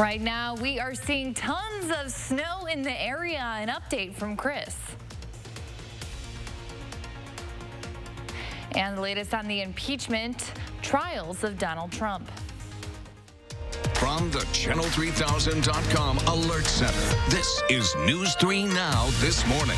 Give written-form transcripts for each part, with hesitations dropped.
Right now, we are seeing tons of snow in the area. An update from Chris. And the latest on the impeachment trials of Donald Trump. From the Channel3000.com Alert Center, this is News 3 Now This Morning.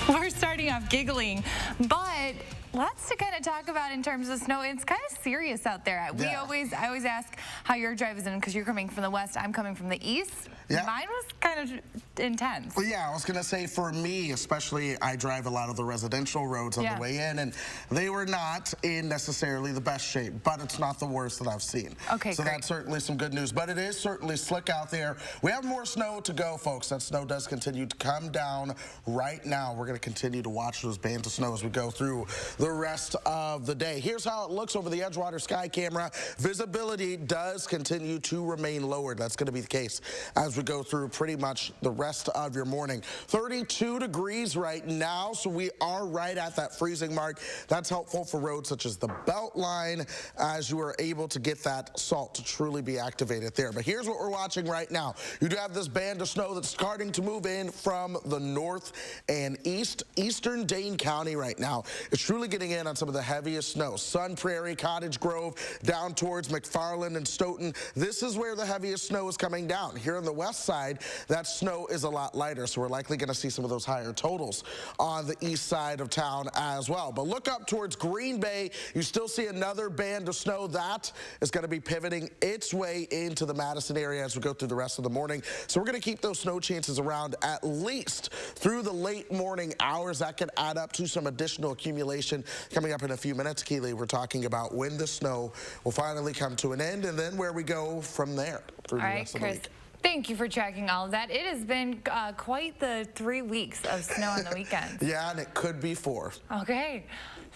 We're starting off giggling, but lots to kind of talk about in terms of snow. It's kind of serious out there. I always ask how your drive is in because you're coming from the west, I'm coming from the east. Yeah. Mine was kind of intense. Well, yeah, I was going to say for me, especially, I drive a lot of the residential roads on the way in, and they were not in necessarily the best shape, but it's not the worst that I've seen. Okay, so great. That's certainly some good news, but it is certainly slick out there. We have more snow to go, folks. That snow does continue to come down right now. We're going to continue to watch those bands of snow as we go through the rest of the day. Here's how it looks over the Edgewater Sky Camera. Visibility does continue to remain lowered. That's going to be the case as we go through pretty much the rest of your morning. 32 degrees right now, so we are right at that freezing mark. That's helpful for roads such as the Beltline as you are able to get that salt to truly be activated there. But here's what we're watching right now. You do have this band of snow that's starting to move in from the north and eastern Dane County right now. It's truly getting in on some of the heaviest snow. Sun Prairie, Cottage Grove, down towards McFarland and Stoughton. This is where the heaviest snow is coming down. Here on the west side, that snow is a lot lighter, so we're likely going to see some of those higher totals on the east side of town as well. But look up towards Green Bay. You still see another band of snow that is going to be pivoting its way into the Madison area as we go through the rest of the morning. So we're going to keep those snow chances around at least through the late morning hours. That could add up to some additional accumulation. Coming up in a few minutes, Keely, we're talking about when the snow will finally come to an end and then where we go from there through the rest of the week. Thank you for tracking all of that. It has been quite the 3 weeks of snow on the weekends. Yeah, and it could be 4. Okay.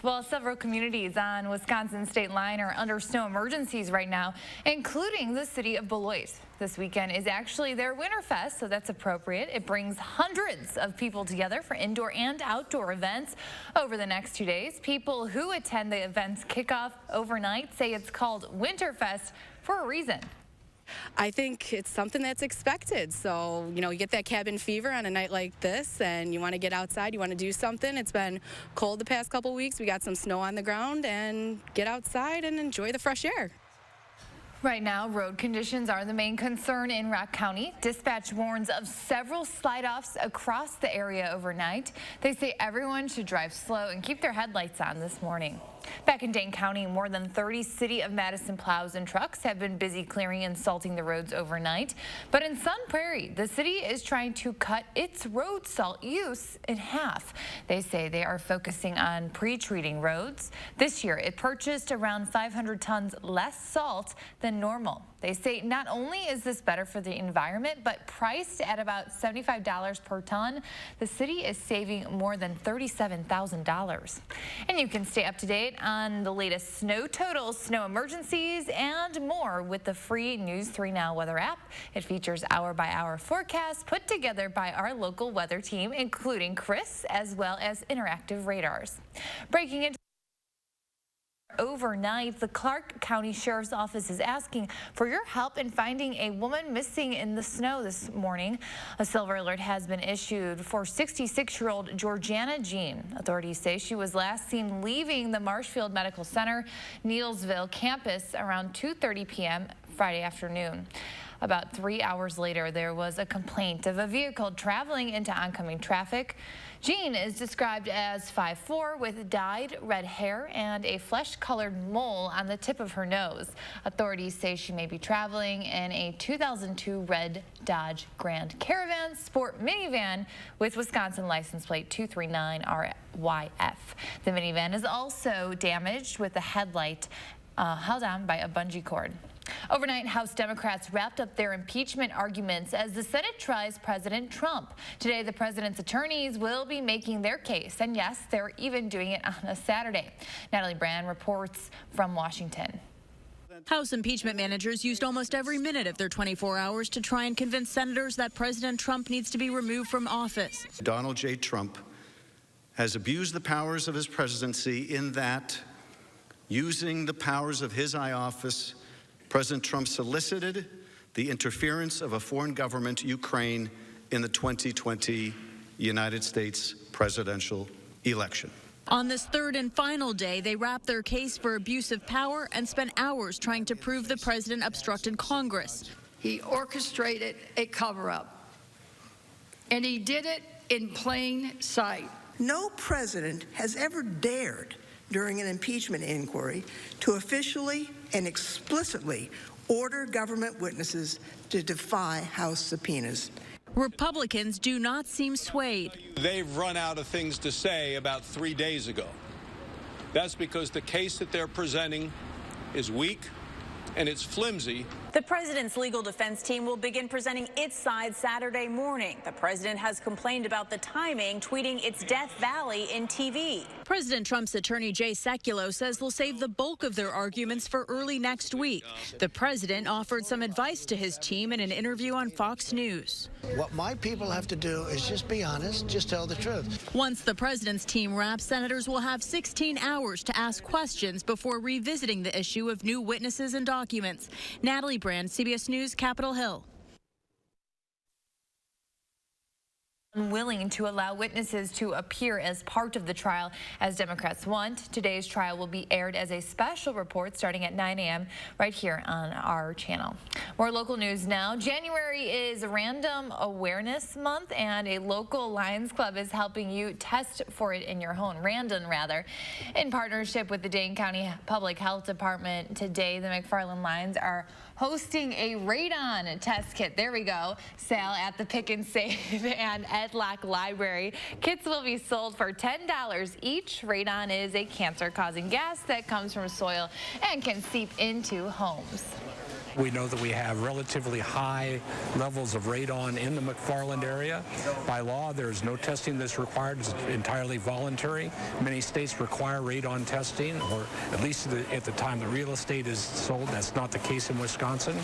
Well, several communities on Wisconsin state line are under snow emergencies right now, including the city of Beloit. This weekend is actually their Winterfest, so that's appropriate. It brings hundreds of people together for indoor and outdoor events over the next 2 days. People who attend the event's kickoff overnight say it's called Winterfest for a reason. I think it's something that's expected. So, you get that cabin fever on a night like this and you want to get outside, you want to do something. It's been cold the past couple weeks. We got some snow on the ground and get outside and enjoy the fresh air. Right now, road conditions are the main concern in Rock County. Dispatch warns of several slide-offs across the area overnight. They say everyone should drive slow and keep their headlights on this morning. Back in Dane County, more than 30 City of Madison plows and trucks have been busy clearing and salting the roads overnight. But in Sun Prairie, the city is trying to cut its road salt use in half. They say they are focusing on pre-treating roads. This year, it purchased around 500 tons less salt than normal. They say not only is this better for the environment, but priced at about $75 per ton, the city is saving more than $37,000. And you can stay up to date on the latest snow totals, snow emergencies, and more with the free News 3 Now weather app. It features hour-by-hour forecasts put together by our local weather team, including Chris, as well as interactive radars. Breaking into overnight, the Clark County Sheriff's Office is asking for your help in finding a woman missing in the snow this morning. A silver alert has been issued for 66-year-old Georgiana Jean. Authorities say she was last seen leaving the Marshfield Medical Center Neilsville campus around 2:30 p.m. Friday afternoon. About 3 hours later, there was a complaint of a vehicle traveling into oncoming traffic. Jean is described as 5'4" with dyed red hair and a flesh-colored mole on the tip of her nose. Authorities say she may be traveling in a 2002 red Dodge Grand Caravan Sport minivan with Wisconsin license plate 239RYF. The minivan is also damaged with the headlight held on by a bungee cord. Overnight, House Democrats wrapped up their impeachment arguments as the Senate tries President Trump. Today, the president's attorneys will be making their case, and yes, they're even doing it on a Saturday. Natalie Brand reports from Washington. House impeachment managers used almost every minute of their 24 hours to try and convince senators that President Trump needs to be removed from office. Donald J. Trump has abused the powers of his presidency in that, using the powers of his high office President Trump solicited the interference of a foreign government, Ukraine, in the 2020 United States presidential election. On this third and final day, they wrapped their case for abuse of power and spent hours trying to prove the president obstructed Congress. He orchestrated a cover-up, and he did it in plain sight. No president has ever dared, during an impeachment inquiry, to officially and explicitly order government witnesses to defy House subpoenas. Republicans do not seem swayed. They've run out of things to say about 3 days ago. That's because the case that they're presenting is weak and it's flimsy. The president's legal defense team will begin presenting its side Saturday morning. The president has complained about the timing, tweeting it's Death Valley in TV. President Trump's attorney Jay Sekulow says they'll save the bulk of their arguments for early next week. The president offered some advice to his team in an interview on Fox News. What my people have to do is just be honest, just tell the truth. Once the president's team wraps, senators will have 16 hours to ask questions before revisiting the issue of new witnesses and documents. Natalie Brand, CBS News, Capitol Hill. Unwilling to allow witnesses to appear as part of the trial as Democrats want. Today's trial will be aired as a special report starting at 9 a.m. right here on our channel. More local news now. January is Random Awareness Month, and a local Lions Club is helping you test for it in your home. Random, rather. In partnership with the Dane County Public Health Department, today the McFarland Lions are hosting a radon test kit. There we go. Sale at the Pick and Save and Edlock Library. Kits will be sold for $10 each. Radon is a cancer-causing gas that comes from soil and can seep into homes. We know that we have relatively high levels of radon in the McFarland area. By law, there's no testing that's required. It's entirely voluntary. Many states require radon testing, or at least at the time the real estate is sold. That's not the case in Wisconsin.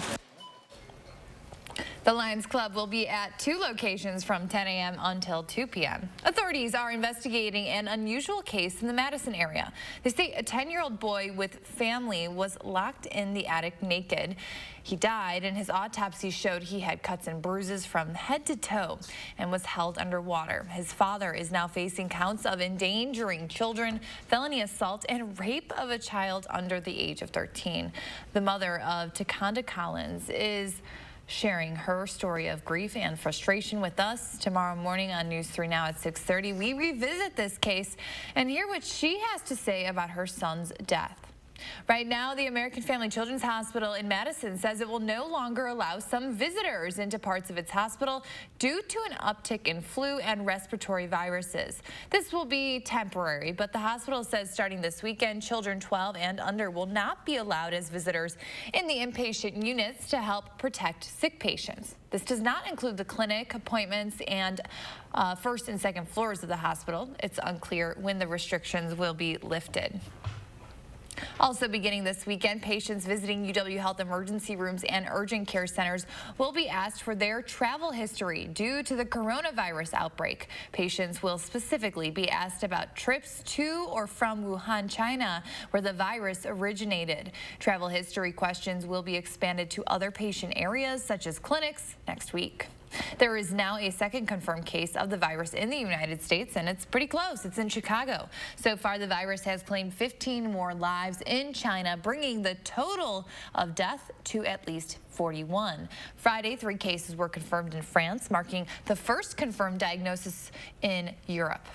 The Lions Club will be at 2 locations from 10 a.m. until 2 p.m. Authorities are investigating an unusual case in the Madison area. They say a 10-year-old boy with family was locked in the attic naked. He died, and his autopsy showed he had cuts and bruises from head to toe and was held underwater. His father is now facing counts of endangering children, felony assault, and rape of a child under the age of 13. The mother of Takonda Collins is sharing her story of grief and frustration with us tomorrow morning on News 3 Now at 6:30. We revisit this case and hear what she has to say about her son's death. Right now, the American Family Children's Hospital in Madison says it will no longer allow some visitors into parts of its hospital due to an uptick in flu and respiratory viruses. This will be temporary, but the hospital says starting this weekend, children 12 and under will not be allowed as visitors in the inpatient units to help protect sick patients. This does not include the clinic, appointments, and first and second floors of the hospital. It's unclear when the restrictions will be lifted. Also beginning this weekend, patients visiting UW Health emergency rooms and urgent care centers will be asked for their travel history due to the coronavirus outbreak. Patients will specifically be asked about trips to or from Wuhan, China, where the virus originated. Travel history questions will be expanded to other patient areas such as clinics next week. There is now a second confirmed case of the virus in the United States, and it's pretty close. It's in Chicago. So far, the virus has claimed 15 more lives in China, bringing the total of death to at least 41. Friday, 3 cases were confirmed in France, marking the first confirmed diagnosis in Europe.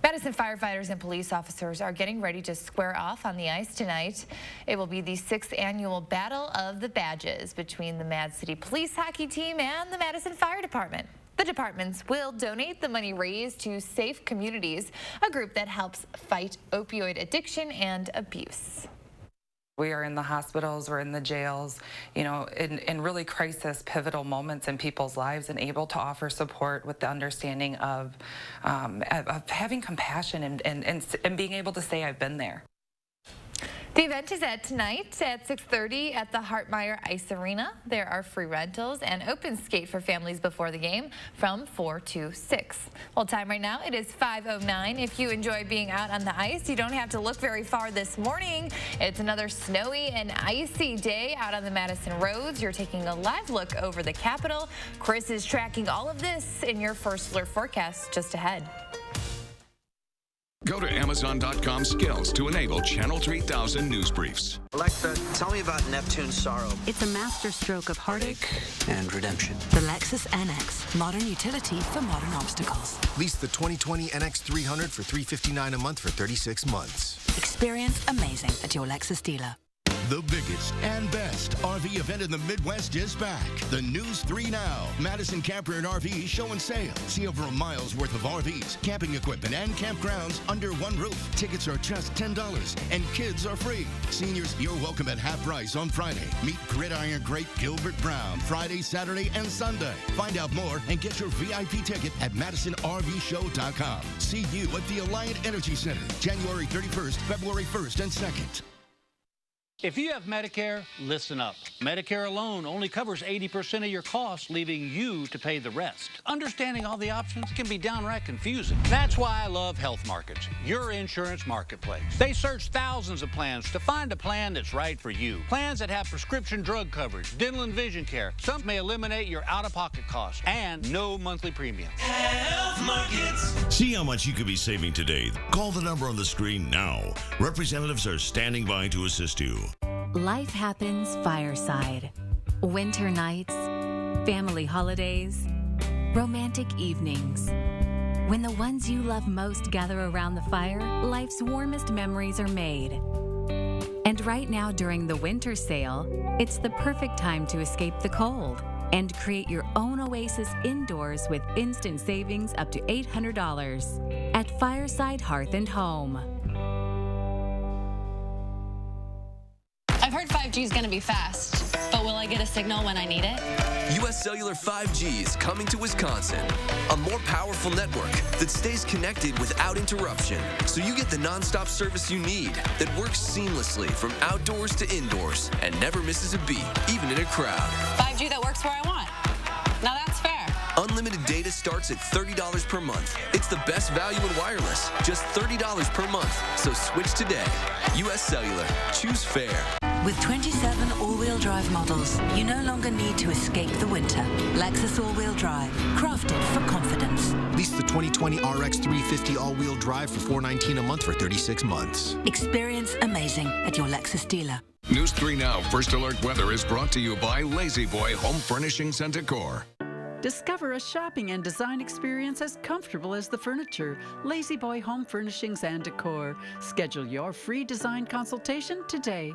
Madison firefighters and police officers are getting ready to square off on the ice tonight. It will be the 6th annual Battle of the Badges between the Mad City Police hockey team and the Madison Fire Department. The departments will donate the money raised to Safe Communities, a group that helps fight opioid addiction and abuse. We are in the hospitals, we're in the jails, you know, in really crisis, pivotal moments in people's lives, and able to offer support with the understanding of having compassion and being able to say, I've been there. The event is tonight at 6:30 at the Hartmeyer Ice Arena. There are free rentals and open skate for families before the game from 4 to 6. Well, time right now, it is 5:09. If you enjoy being out on the ice, you don't have to look very far this morning. It's another snowy and icy day out on the Madison roads. You're taking a live look over the Capitol. Chris is tracking all of this in your first alert forecast just ahead. Go to Amazon.com skills to enable Channel 3000 news briefs. Alexa, tell me about Neptune's sorrow. It's a masterstroke of heartache And redemption. The Lexus NX, modern utility for modern obstacles. Lease the 2020 NX 300 for $359 a month for 36 months. Experience amazing at your Lexus dealer. The biggest and best RV event in the Midwest is back. The News 3 Now. Madison Camper and RV show and sale. See over a mile's worth of RVs, camping equipment, and campgrounds under one roof. Tickets are just $10 and kids are free. Seniors, you're welcome at half price on Friday. Meet Gridiron Great Gilbert Brown Friday, Saturday, and Sunday. Find out more and get your VIP ticket at MadisonRVShow.com. See you at the Alliant Energy Center, January 31st, February 1st, and 2nd. If you have Medicare, listen up. Medicare alone only covers 80% of your costs, leaving you to pay the rest. Understanding all the options can be downright confusing. That's why I love Health Markets, your insurance marketplace. They search thousands of plans to find a plan that's right for you. Plans that have prescription drug coverage, dental and vision care. Some may eliminate your out-of-pocket costs and no monthly premium. Health Markets. See how much you could be saving today. Call the number on the screen now. Representatives are standing by to assist you. Life happens fireside. Winter nights, family holidays, romantic evenings. When the ones you love most gather around the fire, life's warmest memories are made. And right now during the winter sale, it's the perfect time to escape the cold and create your own oasis indoors with instant savings up to $800 at Fireside Hearth and Home. I've heard 5G is going to be fast, but will I get a signal when I need it? U.S. Cellular 5G is coming to Wisconsin. A more powerful network that stays connected without interruption, so you get the nonstop service you need that works seamlessly from outdoors to indoors and never misses a beat, even in a crowd. 5G that works where I want. Now that's fair. Unlimited data starts at $30 per month. It's the best value in wireless, just $30 per month. So switch today. U.S. Cellular. Choose fair. With 27 all-wheel drive models, you no longer need to escape the winter. Lexus all-wheel drive, crafted for confidence. Lease the 2020 RX 350 all-wheel drive for $419 a month for 36 months. Experience amazing at your Lexus dealer. News 3 Now First Alert Weather is brought to you by Lazy Boy Home Furnishings and Decor. Discover a shopping and design experience as comfortable as the furniture. Lazy Boy Home Furnishings and Decor. Schedule your free design consultation today.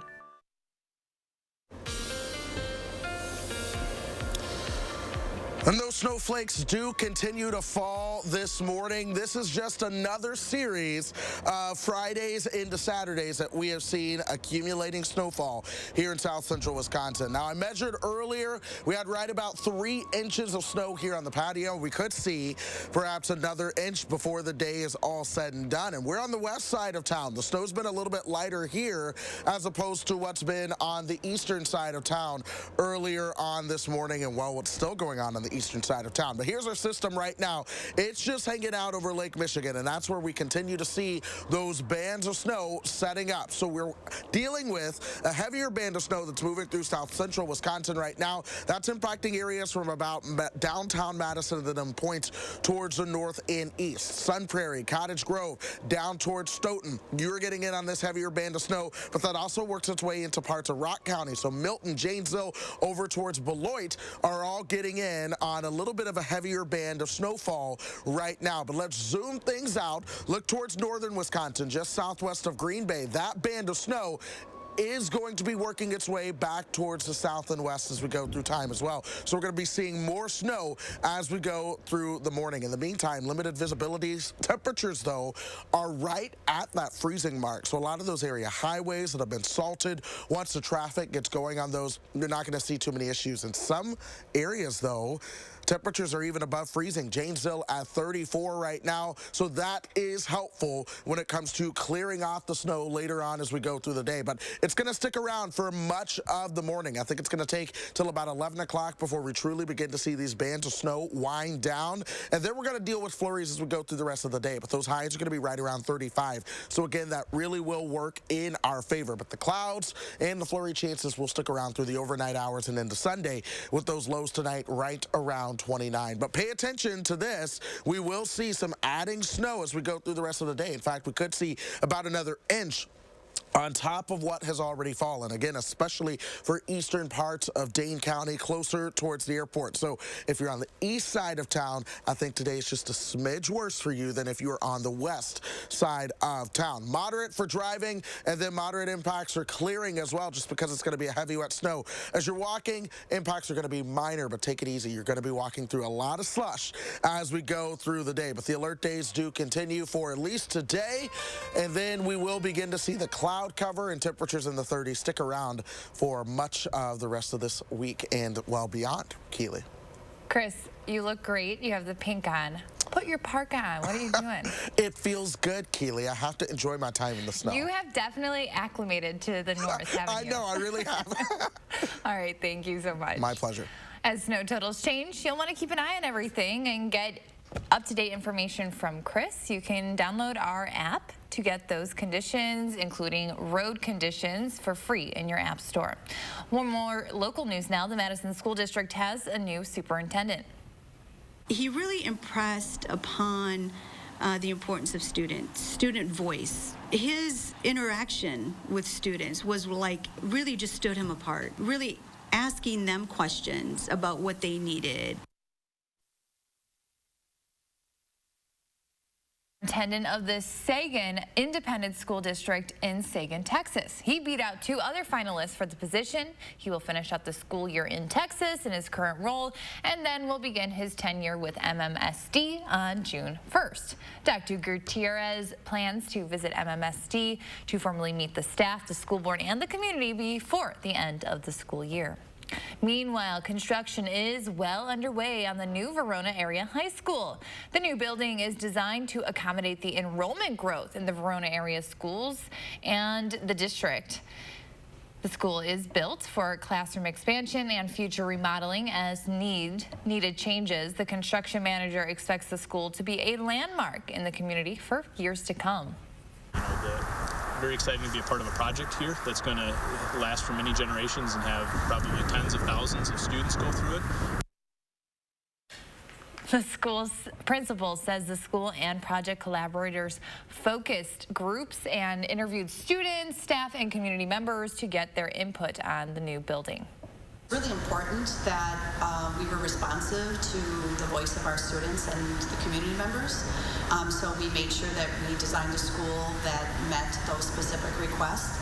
And those snowflakes do continue to fall this morning. This is just another series of Fridays into Saturdays that we have seen accumulating snowfall here in south central Wisconsin. Now, I measured earlier, we had right about 3 inches of snow here on the patio. We could see perhaps another inch before the day is all said and done. And we're on the west side of town. The snow's been a little bit lighter here as opposed to what's been on the eastern side of town earlier on this morning, and well, what's still going on the eastern side of town. But here's our system right now. It's just hanging out over Lake Michigan, and that's where we continue to see those bands of snow setting up. So we're dealing with a heavier band of snow that's moving through south central Wisconsin right now. That's impacting areas from about downtown Madison and then points towards the north and east. Sun Prairie, Cottage Grove, down towards Stoughton. You're getting in on this heavier band of snow, but that also works its way into parts of Rock County. So Milton, Janesville, over towards Beloit are all getting in on a little bit of a heavier band of snowfall right now. But let's zoom things out. Look towards northern Wisconsin, just southwest of Green Bay. That band of snow is going to be working its way back towards the south and west as we go through time as well. So we're going to be seeing more snow as we go through the morning. In the meantime, limited visibilities. Temperatures, though, are right at that freezing mark. So a lot of those area highways that have been salted, once the traffic gets going on those, you're not going to see too many issues. In some areas, though, Temperatures are even above freezing. Janesville at 34 right now, so that is helpful when it comes to clearing off the snow later on as we go through the day. But it's going to stick around for much of the morning. I think it's going to take till about 11 o'clock before we truly begin to see these bands of snow wind down. And then we're going to deal with flurries as we go through the rest of the day. But those highs are going to be right around 35. So again, that really will work in our favor. But the clouds and the flurry chances will stick around through the overnight hours and into Sunday, with those lows tonight right around 29. But pay attention to this. We will see some adding snow as we go through the rest of the day. In fact, we could see about another inch on top of what has already fallen. Again, especially for eastern parts of Dane County, closer towards the airport. So if you're on the east side of town, I think today is just a smidge worse for you than if you were on the west side of town. Moderate for driving, and then moderate impacts for clearing as well, just because it's going to be a heavy, wet snow. As you're walking, impacts are going to be minor, but take it easy. You're going to be walking through a lot of slush as we go through the day. But the alert days do continue for at least today, and then we will begin to see the cloud cover and temperatures in the 30s stick around for much of the rest of this week and well beyond. Keely. Chris, you look great. You have the pink on. Put your parka on. What are you doing? It feels good, Keely. I have to enjoy my time in the snow. You have definitely acclimated to the north, haven't you? I know, I really have. All right, thank you so much. My pleasure. As snow totals change, you'll want to keep an eye on everything and get up-to-date information from Chris. You can download our app to get those conditions, including road conditions, for free in your app store. One more local news now. The Madison School District has a new superintendent. He really impressed upon the importance of student voice. His interaction with students was like really just stood him apart, really asking them questions about what they needed. Superintendent of the Sagan Independent School District in Sagan, Texas. He beat out two other finalists for the position. He will finish up the school year in Texas in his current role, and then will begin his tenure with MMSD on June 1st. Dr. Gutierrez plans to visit MMSD to formally meet the staff, the school board, and the community before the end of the school year. Meanwhile, construction is well underway on the new Verona area high school. The new building is designed to accommodate the enrollment growth in the Verona area schools and the district. The school is built for classroom expansion and future remodeling as needed changes. The construction manager expects the school to be a landmark in the community for years to come. Very exciting to be a part of a project here that's going to last for many generations and have probably tens of thousands of students go through it. The school's principal says the school and project collaborators focused groups and interviewed students, staff, and community members to get their input on the new building. Really important that we were responsive to the voice of our students and the community members. So we made sure that we designed a school that met those specific requests.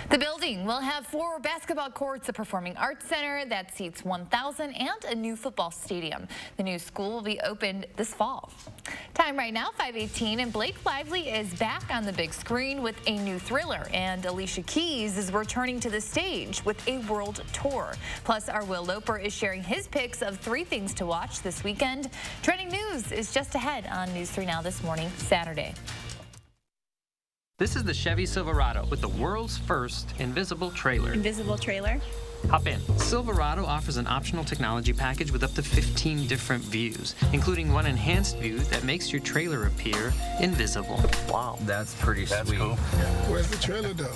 The building will have 4 basketball courts, a performing arts center that seats 1,000, and a new football stadium. The new school will be opened this fall. Time right now, 5:18, and Blake Lively is back on the big screen with a new thriller, and Alicia Keys is returning to the stage with a world tour. Plus, our Will Loper is sharing his picks of 3 things to watch this weekend. Trending news is just ahead on News 3 Now this morning, Saturday. This is the Chevy Silverado with the world's first invisible trailer. Invisible trailer? Hop in. Silverado offers an optional technology package with up to 15 different views, including one enhanced view that makes your trailer appear invisible. Wow, that's pretty sweet. Cool. Where's the trailer though?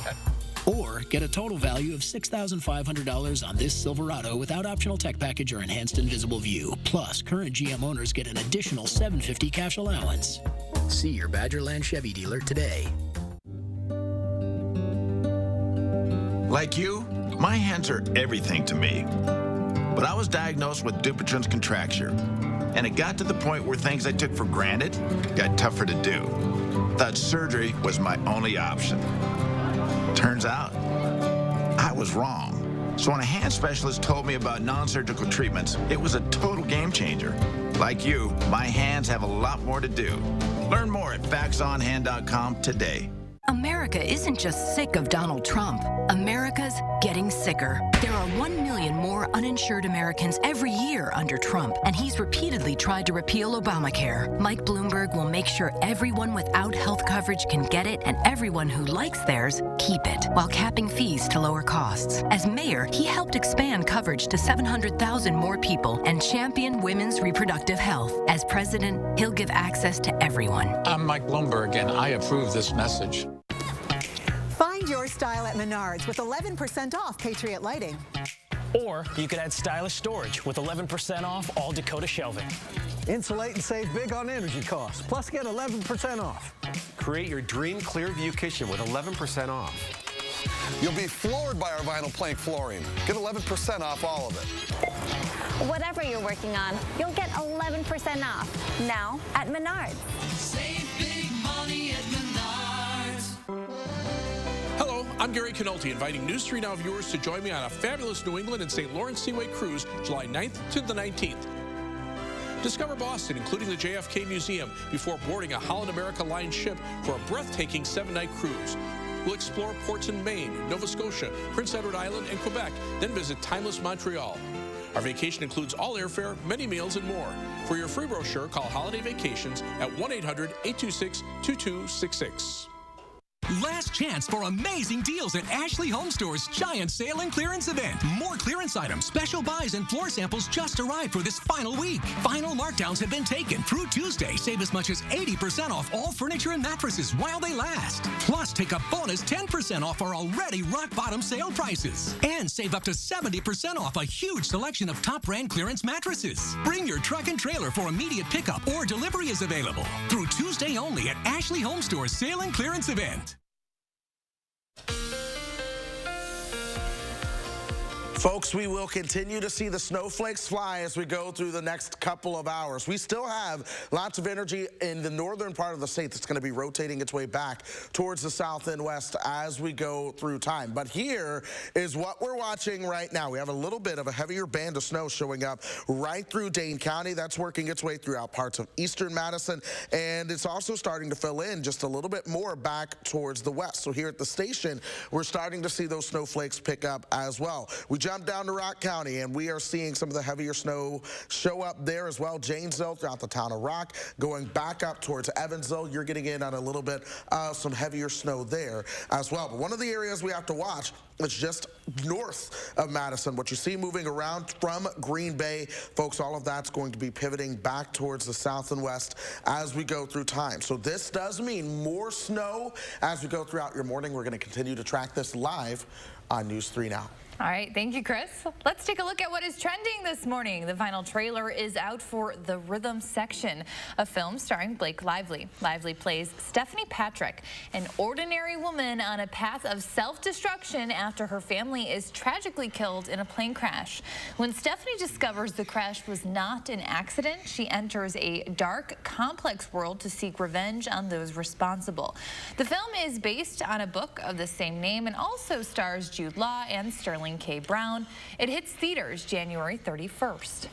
Or get a total value of $6,500 on this Silverado without optional tech package or enhanced invisible view. Plus, current GM owners get an additional $750 cash allowance. See your Badgerland Chevy dealer today. Like you, my hands are everything to me. But I was diagnosed with Dupuytren's contracture, and it got to the point where things I took for granted got tougher to do. Thought surgery was my only option. Turns out, I was wrong. So when a hand specialist told me about non-surgical treatments, it was a total game changer. Like you, my hands have a lot more to do. Learn more at faxonhand.com today. America isn't just sick of Donald Trump. America's getting sicker. There are 1 million more uninsured Americans every year under Trump, and he's repeatedly tried to repeal Obamacare. Mike Bloomberg will make sure everyone without health coverage can get it, and everyone who likes theirs keep it, while capping fees to lower costs. As mayor, he helped expand coverage to 700,000 more people and champion women's reproductive health. As president, he'll give access to everyone. I'm Mike Bloomberg, and I approve this message. Find your style at Menards with 11% off Patriot lighting. Or you could add stylish storage with 11% off all Dakota shelving. Insulate and save big on energy costs, plus get 11% off. Create your dream Clearview kitchen with 11% off. You'll be floored by our vinyl plank flooring. Get 11% off all of it. Whatever you're working on, you'll get 11% off. Now at Menards. Save big money at Menards. Hello, I'm Gary Canolti, inviting News 3 Now viewers to join me on a fabulous New England and St. Lawrence Seaway cruise July 9th to the 19th. Discover Boston, including the JFK Museum, before boarding a Holland America Line ship for a breathtaking 7-night cruise. We'll explore ports in Maine, Nova Scotia, Prince Edward Island, and Quebec, then visit timeless Montreal. Our vacation includes all airfare, many meals, and more. For your free brochure, call Holiday Vacations at 1-800-826-2266. Last chance for amazing deals at Ashley Home Store's giant sale and clearance event. More clearance items, special buys, and floor samples just arrived for this final week. Final markdowns have been taken. Through Tuesday, save as much as 80% off all furniture and mattresses while they last. Plus, take a bonus 10% off our already rock-bottom sale prices. And save up to 70% off a huge selection of top-brand clearance mattresses. Bring your truck and trailer for immediate pickup or delivery is available. Through Tuesday only at Ashley Home Store's sale and clearance event. Folks, we will continue to see the snowflakes fly as we go through the next couple of hours. We still have lots of energy in the northern part of the state that's going to be rotating its way back towards the south and west as we go through time. But here is what we're watching right now. We have a little bit of a heavier band of snow showing up right through Dane County. That's working its way throughout parts of eastern Madison, and it's also starting to fill in just a little bit more back towards the west. So here at the station, we're starting to see those snowflakes pick up as well. We jump down to Rock County, and we are seeing some of the heavier snow show up there as well. Janesville, throughout the town of Rock, going back up towards Evansville. You're getting in on a little bit of some heavier snow there as well. But one of the areas we have to watch is just north of Madison. What you see moving around from Green Bay, folks, all of that's going to be pivoting back towards the south and west as we go through time. So this does mean more snow as we go throughout your morning. We're going to continue to track this live on News 3 Now. All right, thank you, Chris. Let's take a look at what is trending this morning. The final trailer is out for The Rhythm Section, a film starring Blake Lively. Lively plays Stephanie Patrick, an ordinary woman on a path of self-destruction after her family is tragically killed in a plane crash. When Stephanie discovers the crash was not an accident, she enters a dark, complex world to seek revenge on those responsible. The film is based on a book of the same name and also stars Jude Law and Sterling K. Brown. It hits theaters January 31st.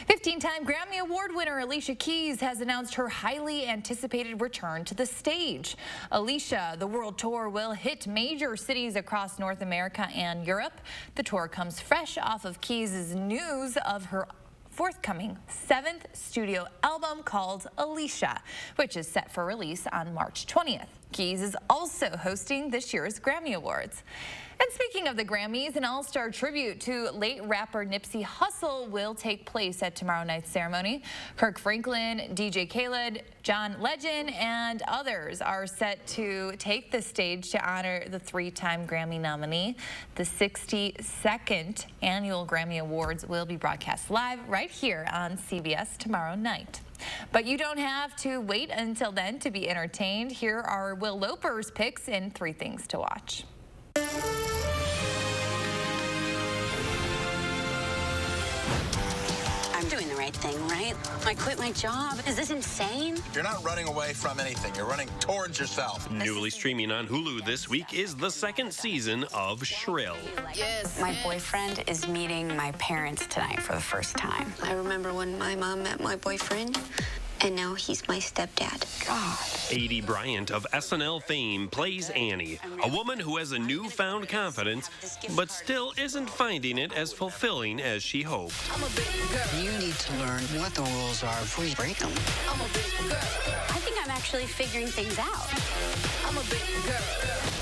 15-time Grammy Award winner Alicia Keys has announced her highly anticipated return to the stage. Alicia, the world tour will hit major cities across North America and Europe. The tour comes fresh off of Keys' news of her forthcoming 7th studio album called Alicia, which is set for release on March 20th. Keys is also hosting this year's Grammy Awards. And speaking of the Grammys, an all-star tribute to late rapper Nipsey Hussle will take place at tomorrow night's ceremony. Kirk Franklin, DJ Khaled, John Legend, and others are set to take the stage to honor the 3-time Grammy nominee. The 62nd annual Grammy Awards will be broadcast live right here on CBS tomorrow night. But you don't have to wait until then to be entertained. Here are Will Loper's picks in 3 things to watch. I'm doing the right thing, right? I quit my job. Is this insane? You're not running away from anything. You're running towards yourself. Newly streaming on Hulu this week is the 2nd season of Shrill. Yes. My boyfriend is meeting my parents tonight for the first time. I remember when my mom met my boyfriend, and now he's my stepdad. God. Adie Bryant of SNL fame plays Annie, a woman who has a newfound confidence, but still isn't finding it as fulfilling as she hoped. You need to learn what the rules are before you break them. I think I'm actually figuring things out.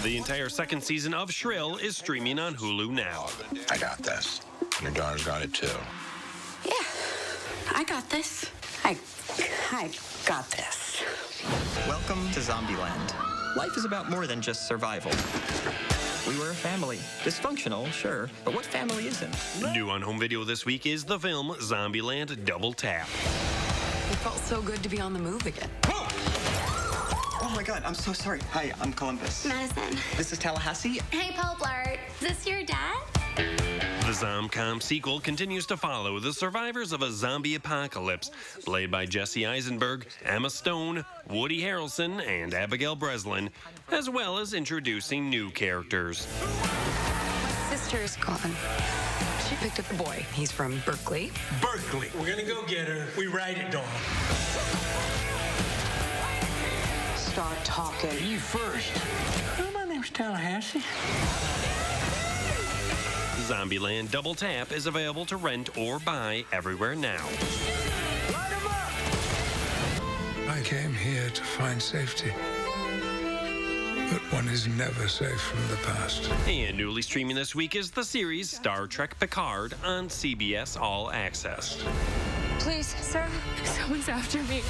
The entire second season of Shrill is streaming on Hulu now. I got this. Your daughter's got it too. Yeah, I got this. I got this. Welcome to Zombieland. Life is about more than just survival. We were a family. Dysfunctional, sure, but what family isn't? New on home video this week is the film Zombieland Double Tap. It felt so good to be on the move again. Oh my God, I'm so sorry. Hi, I'm Columbus. Madison. This is Tallahassee. Hey, Poplart. Is this your dad? The Zomcom sequel continues to follow the survivors of a zombie apocalypse, played by Jesse Eisenberg, Emma Stone, Woody Harrelson, and Abigail Breslin, as well as introducing new characters. My sister's gone. She picked up the boy. He's from Berkeley. Berkeley. We're gonna go get her. We ride it, dog. Start talking. You first. Oh, my name's Tallahassee. Zombieland Double Tap is available to rent or buy everywhere now. I came here to find safety. But one is never safe from the past. And newly streaming this week is the series Star Trek Picard on CBS All Access. Please, sir. Someone's after me.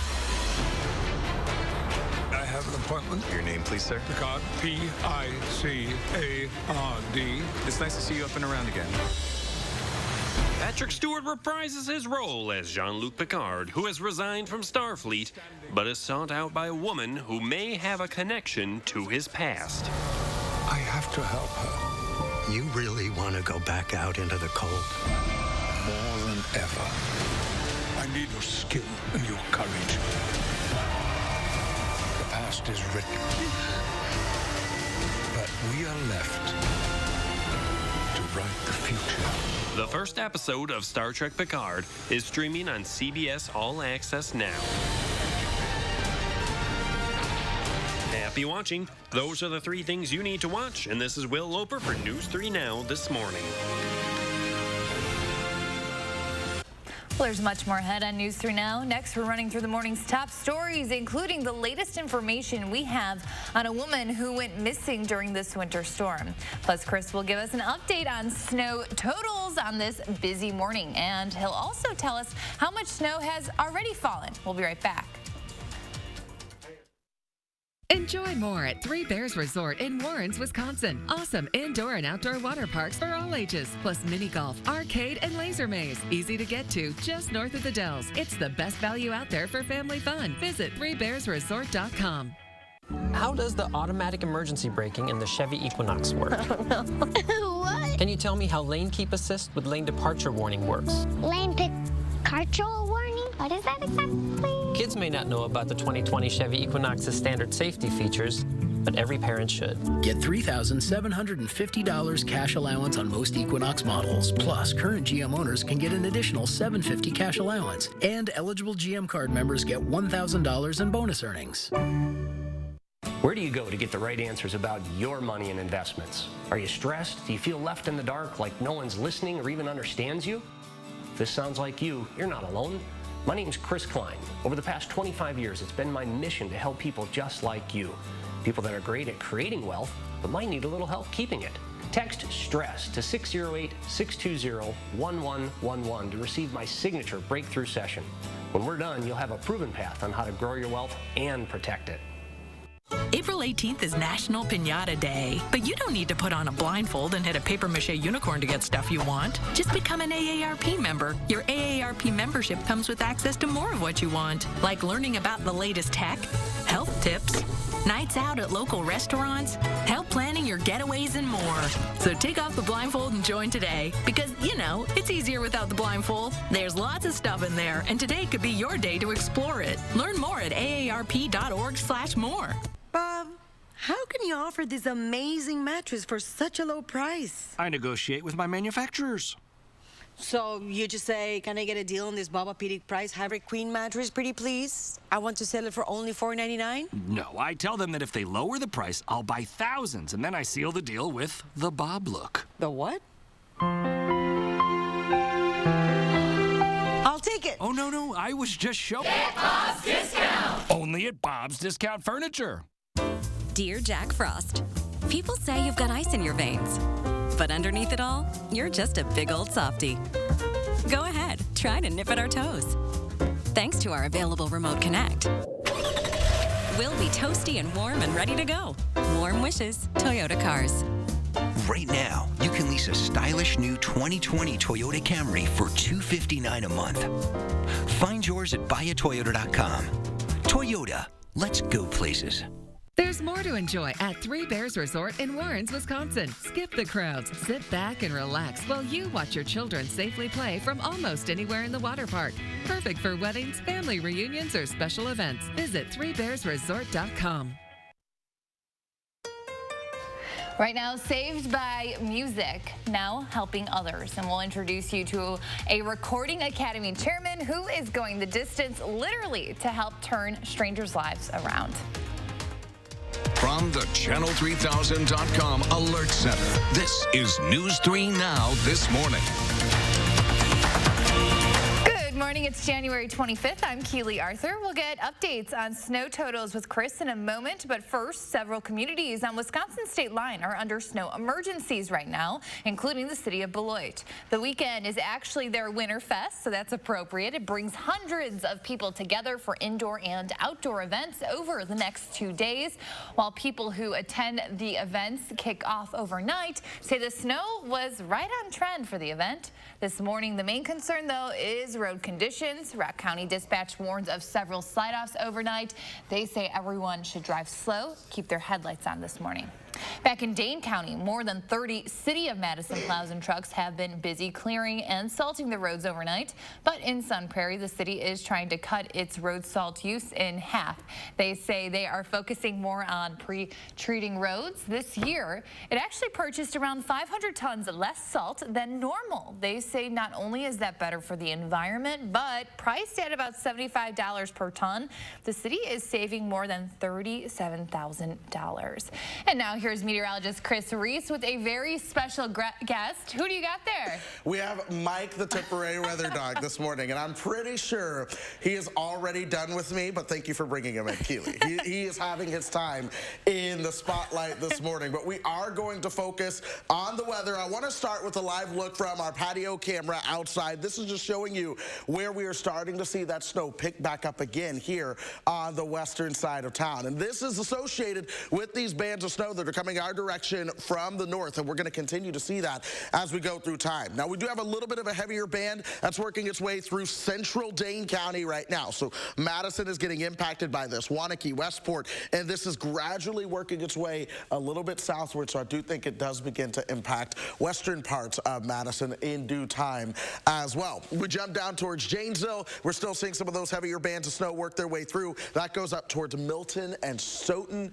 I have an appointment. Your name, please, sir? Picard, P-I-C-A-R-D. It's nice to see you up and around again. Patrick Stewart reprises his role as Jean-Luc Picard, who has resigned from Starfleet, but is sought out by a woman who may have a connection to his past. I have to help her. You really want to go back out into the cold? More than ever. I need your skill and your courage. The past is written, but we are left to write the future. The first episode of Star Trek Picard is streaming on CBS All Access now. Happy watching. Those are the 3 things you need to watch, and this is Will Loper for News 3 Now this morning. Well, there's much more ahead on News 3 Now. Next, we're running through the morning's top stories, including the latest information we have on a woman who went missing during this winter storm. Plus, Chris will give us an update on snow totals on this busy morning, and he'll also tell us how much snow has already fallen. We'll be right back. Enjoy more at Three Bears Resort in Warrens, Wisconsin. Awesome indoor and outdoor water parks for all ages, plus mini golf, arcade, and laser maze. Easy to get to, just north of the Dells. It's the best value out there for family fun. Visit threebearsresort.com. How does the automatic emergency braking in the Chevy Equinox work? I don't know. What? Can you tell me how lane keep assist with lane departure warning works? Lane departure warning? What is that exactly? Kids may not know about the 2020 Chevy Equinox's standard safety features, but every parent should. Get $3,750 cash allowance on most Equinox models. Plus, current GM owners can get an additional $750 cash allowance. And eligible GM card members get $1,000 in bonus earnings. Where do you go to get the right answers about your money and investments? Are you stressed? Do you feel left in the dark, like no one's listening or even understands you? If this sounds like you, you're not alone. My name's Chris Klein. Over the past 25 years, it's been my mission to help people just like you. People that are great at creating wealth, but might need a little help keeping it. Text STRESS to 608-620-1111 to receive my signature breakthrough session. When we're done, you'll have a proven path on how to grow your wealth and protect it. April 18th is National Piñata Day, but you don't need to put on a blindfold and hit a papier-mâché unicorn to get stuff you want. Just become an AARP member. Your AARP membership comes with access to more of what you want, like learning about the latest tech, health tips, nights out at local restaurants, help planning your getaways, and more. So take off the blindfold and join today, because, you know, it's easier without the blindfold. There's lots of stuff in there, and today could be your day to explore it. Learn more at aarp.org/more. Bob, how can you offer this amazing mattress for such a low price? I negotiate with my manufacturers. So you just say, can I get a deal on this Baba-Pedic price hybrid queen mattress, pretty please? I want to sell it for only $4.99. No, I tell them that if they lower the price, I'll buy thousands, and then I seal the deal with the Bob look. The what? I'll take it. Oh, no, I was just showing. Get Bob's discount. Only at Bob's Discount Furniture. Dear Jack Frost, people say you've got ice in your veins. But underneath it all, you're just a big old softie. Go ahead, try to nip at our toes. Thanks to our available Remote Connect, we'll be toasty and warm and ready to go. Warm wishes, Toyota Cars. Right now, you can lease a stylish new 2020 Toyota Camry for $259 a month. Find yours at buyatoyota.com. Toyota, let's go places. There's more to enjoy at Three Bears Resort in Warrens, Wisconsin. Skip the crowds. Sit back and relax while you watch your children safely play from almost anywhere in the water park. Perfect for weddings, family reunions, or special events. Visit threebearsresort.com. Right now, saved by music, now helping others. And we'll introduce you to a Recording Academy chairman who is going the distance literally to help turn strangers' lives around. From the Channel3000.com Alert Center, this is News 3 Now This Morning. Good morning. It's January 25th. I'm Keely Arthur. We'll get updates on snow totals with Chris in a moment. But first, several communities on Wisconsin state line are under snow emergencies right now, including the city of Beloit. The weekend is actually their Winter Fest, so that's appropriate. It brings hundreds of people together for indoor and outdoor events over the next 2 days. While people who attend the events kick off overnight say the snow was right on trend for the event. This morning, the main concern, though, is road conditions. Rock County Dispatch warns of several slide-offs overnight. They say everyone should drive slow, keep their headlights on this morning. Back in Dane County, more than 30 City of Madison plows and trucks have been busy clearing and salting the roads overnight. But in Sun Prairie, the city is trying to cut its road salt use in half. They say they are focusing more on pre-treating roads. This year, it actually purchased around 500 tons less salt than normal. They say not only is that better for the environment, but priced at about $75 per ton, the city is saving more than $37,000. And now here's meteorologist Chris Reese with a very special guest. Who do you got there? We have Mike, the Tipperary weather dog, this morning, and I'm pretty sure he is already done with me, but thank you for bringing him in, Keely. He is having his time in the spotlight this morning, but we are going to focus on the weather. I want to start with a live look from our patio camera outside. This is just showing you where we are starting to see that snow pick back up again here on the western side of town, and this is associated with these bands of snow that are coming our direction from the north, and we're going to continue to see that as we go through time. Now, we do have a little bit of a heavier band that's working its way through central Dane County right now. So Madison is getting impacted by this, Waunakee, Westport, and this is gradually working its way a little bit southward, so I do think it does begin to impact western parts of Madison in due time as well. We jump down towards Janesville. We're still seeing some of those heavier bands of snow work their way through. That goes up towards Milton and Stoughton.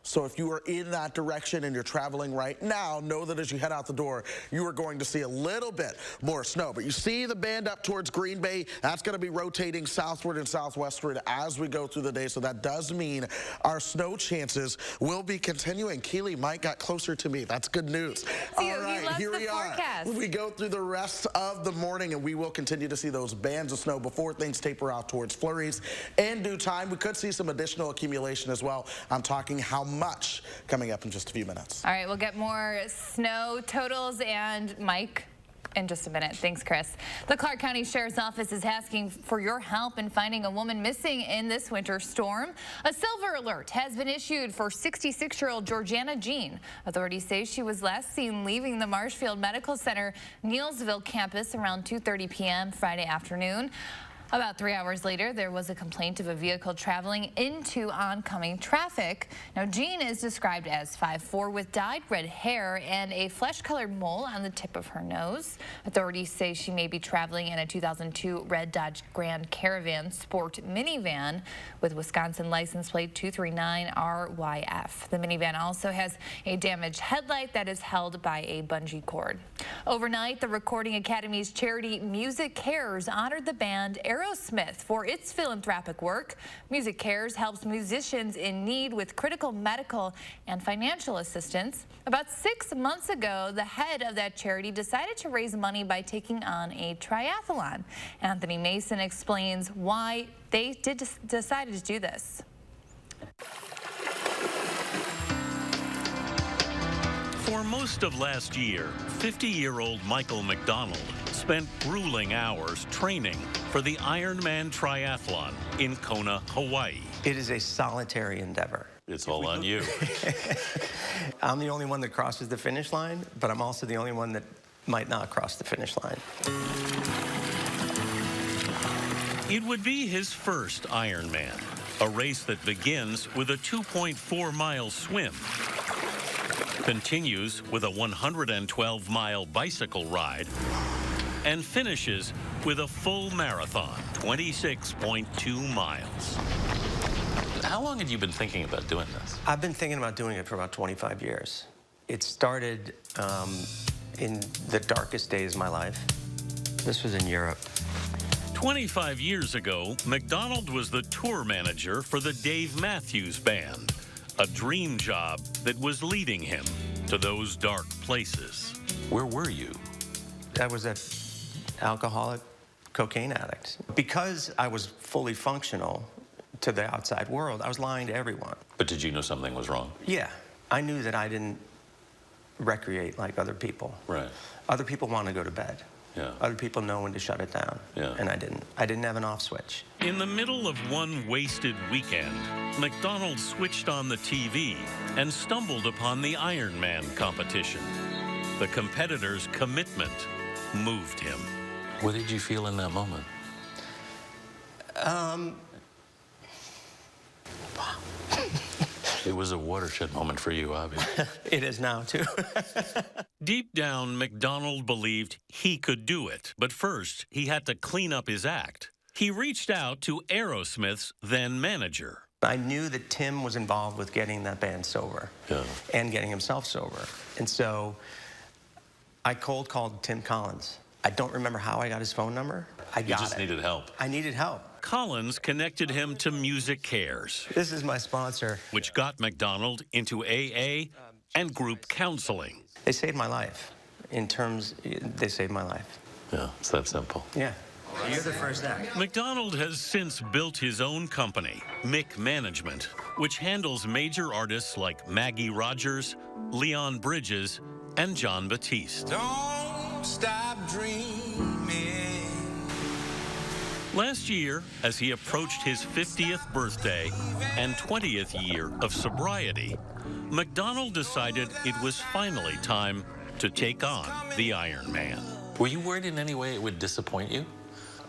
So if you are in that direction and you're traveling right now, know that as you head out the door, you are going to see a little bit more snow. But you see the band up towards Green Bay. That's going to be rotating southward and southwestward as we go through the day. So that does mean our snow chances will be continuing. Keely, Mike got closer to me. That's good news. All right, here we are. We go through the rest of the morning, and we will continue to see those bands of snow before things taper off towards flurries. In due time, we could see some additional accumulation as well. I'm talking how much coming up in just a few minutes. All right, we'll get more snow totals and Mike in just a minute. Thanks, Chris. The Clark County Sheriff's Office is asking for your help in finding a woman missing in this winter storm. A silver alert has been issued for 66-year-old Georgiana Jean. Authorities say she was last seen leaving the Marshfield Medical Center Neelsville campus around 2:30 p.m. Friday afternoon. About 3 hours later, there was a complaint of a vehicle traveling into oncoming traffic. Now, Jean is described as 5'4" with dyed red hair and a flesh-colored mole on the tip of her nose. Authorities say she may be traveling in a 2002 red Dodge Grand Caravan Sport minivan with Wisconsin license plate 239RYF. The minivan also has a damaged headlight that is held by a bungee cord. Overnight, the Recording Academy's charity Music Cares honored the band Aerosmith for its philanthropic work. Music Cares helps musicians in need with critical medical and financial assistance. About 6 months ago, the head of that charity decided to raise money by taking on a triathlon. Anthony Mason explains why they decided to do this. For most of last year, 50-year-old Michael McDonald spent grueling hours training for the Ironman Triathlon in Kona, Hawaii. It is a solitary endeavor. It's all on you. I'm the only one that crosses the finish line, but I'm also the only one that might not cross the finish line. It would be his first Ironman, a race that begins with a 2.4-mile swim, continues with a 112-mile bicycle ride, and finishes with a full marathon, 26.2 miles. How long had you been thinking about doing this? I've been thinking about doing it for about 25 years. It started in the darkest days of my life. This was in Europe. 25 years ago, McDonald was the tour manager for the Dave Matthews Band, a dream job that was leading him to those dark places. Where were you? I was an alcoholic cocaine addict. Because I was fully functional to the outside world, I was lying to everyone. But did you know something was wrong? Yeah, I knew that I didn't recreate like other people. Right. Other people want to go to bed. Yeah. Other people know when to shut it down. Yeah. And I didn't. I didn't have an off switch. In the middle of one wasted weekend, McDonald switched on the TV and stumbled upon the Ironman competition. The competitor's commitment moved him. What did you feel in that moment? It was a watershed moment for you, obviously. It is now, too. Deep down, McDonald believed he could do it. But first, he had to clean up his act. He reached out to Aerosmith's then manager. I knew that Tim was involved with getting that band sober and getting himself sober. And so I cold called Tim Collins. I don't remember how I got his phone number. I got it. You just needed help. I needed help. Collins connected him to Music Cares. This is my sponsor. Which got McDonald into AA and group counseling. They saved my life. They saved my life. Yeah, it's that simple. Yeah. You're the first act. McDonald has since built his own company, Mick Management, which handles major artists like Maggie Rogers, Leon Bridges, and John Batiste. Don't stop dreaming. Last year, as he approached his 50th birthday and 20th year of sobriety, McDonald decided it was finally time to take on the Ironman. Were you worried in any way it would disappoint you?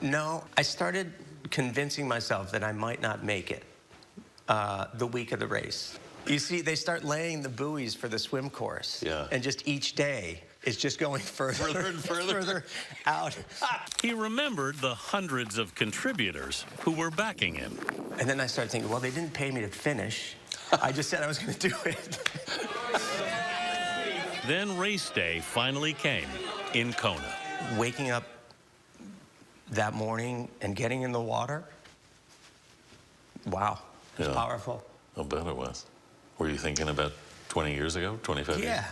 No, I started convincing myself that I might not make it the week of the race. You see, they start laying the buoys for the swim course. Yeah. And just each day is just going further and further out. He remembered the hundreds of contributors who were backing him. And then I started thinking, well, they didn't pay me to finish. I just said I was going to do it. Then race day finally came in Kona. Waking up that morning and getting in the water, wow, it's powerful. I'll bet it was. Were you thinking about 20 years ago, 25 years? Yeah,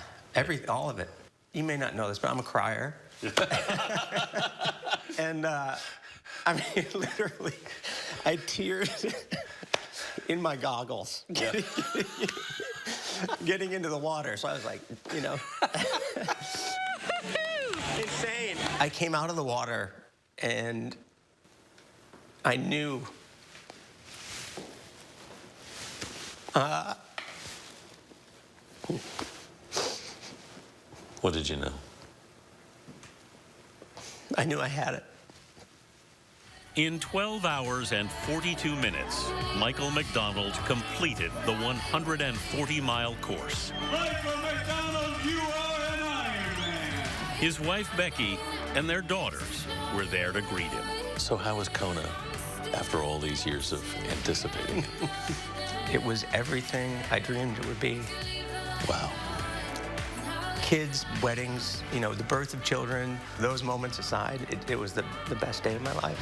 all of it. You may not know this, but I'm a crier. And I mean, literally, I teared in my goggles getting into the water. So I was like, you know, insane. I came out of the water and I knew what did you know? I knew I had it. In 12 hours and 42 minutes, Michael McDonald completed the 140-mile course. Michael McDonald, you are an Ironman. His wife, Becky, and their daughters were there to greet him. So how was Kona after all these years of anticipating? It was everything I dreamed it would be. Wow. Kids, weddings, you know, the birth of children, those moments aside, it was the best day of my life.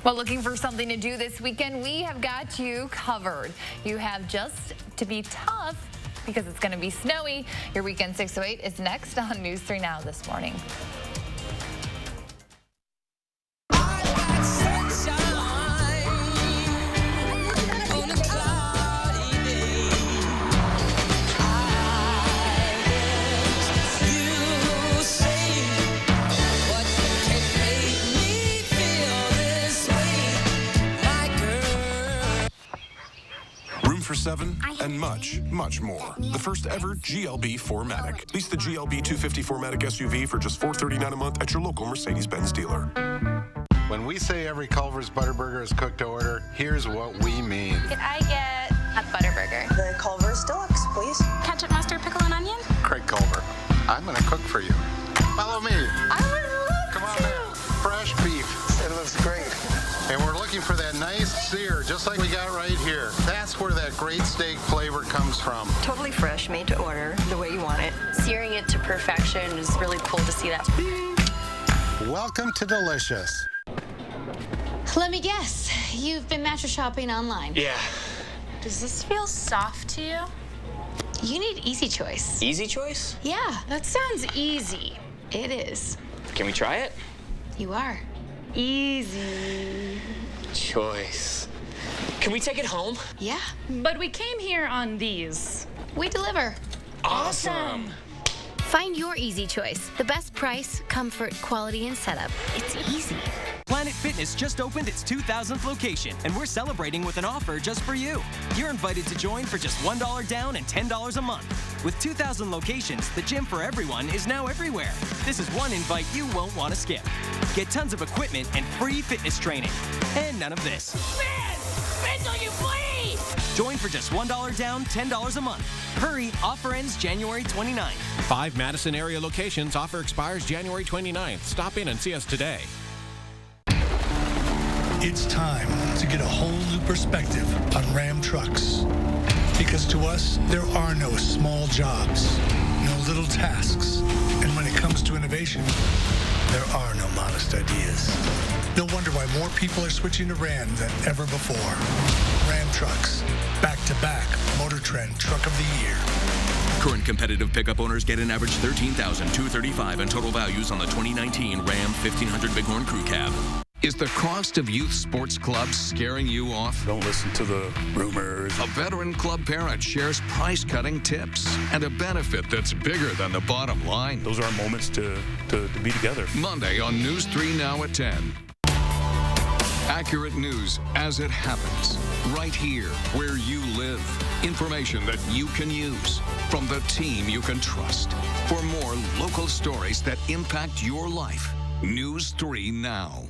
Well, looking for something to do this weekend, we have got you covered. You have just to be tough because it's going to be snowy. Your Weekend 608 is next on News 3 Now this morning. For 7 and much, much more. The first ever GLB 4MATIC. Lease the GLB 250 4MATIC SUV for just $439 a month at your local Mercedes-Benz dealer. When we say every Culver's Butterburger is cooked to order, here's what we mean. Can I get a Butterburger? The Culver's Deluxe, please. Ketchup, mustard, pickle, and onion? Craig Culver, I'm gonna cook for you. Follow me. I would love Come on there. Fresh beef. It looks great. And we're looking for that nice sear, just like we got right here. That's where that great steak flavor comes from. Totally fresh, made to order, the way you want it. Searing it to perfection is really cool to see that. Welcome to Delicious. Let me guess, you've been mattress shopping online. Yeah. Does this feel soft to you? You need Easy Choice. Easy Choice? Yeah, that sounds easy. It is. Can we try it? You are. Easy Choice. Can we take it home? Yeah. But we came here on these. We deliver. Awesome. Find your Easy Choice. The best price, comfort, quality, and setup. It's easy. Planet Fitness just opened its 2,000th location, and we're celebrating with an offer just for you. You're invited to join for just $1 down and $10 a month. With 2,000 locations, the gym for everyone is now everywhere. This is one invite you won't want to skip. Get tons of equipment and free fitness training. And none of this. Spin till you bleed! Join for just $1 down, $10 a month. Hurry, offer ends January 29th. 5 Madison area locations. Offer expires January 29th. Stop in and see us today. It's time to get a whole new perspective on Ram trucks. Because to us, there are no small jobs, no little tasks. And when it comes to innovation, there are no modest ideas. You'll wonder why more people are switching to Ram than ever before. Ram trucks, back-to-back Motor Trend Truck of the Year. Current competitive pickup owners get an average $13,235 in total values on the 2019 Ram 1500 Bighorn Crew Cab. Is the cost of youth sports clubs scaring you off? Don't listen to the rumors. A veteran club parent shares price-cutting tips and a benefit that's bigger than the bottom line. Those are our moments to be together. Monday on News 3 Now at 10. Accurate news as it happens, right here where you live. Information that you can use from the team you can trust. For more local stories that impact your life, News 3 Now.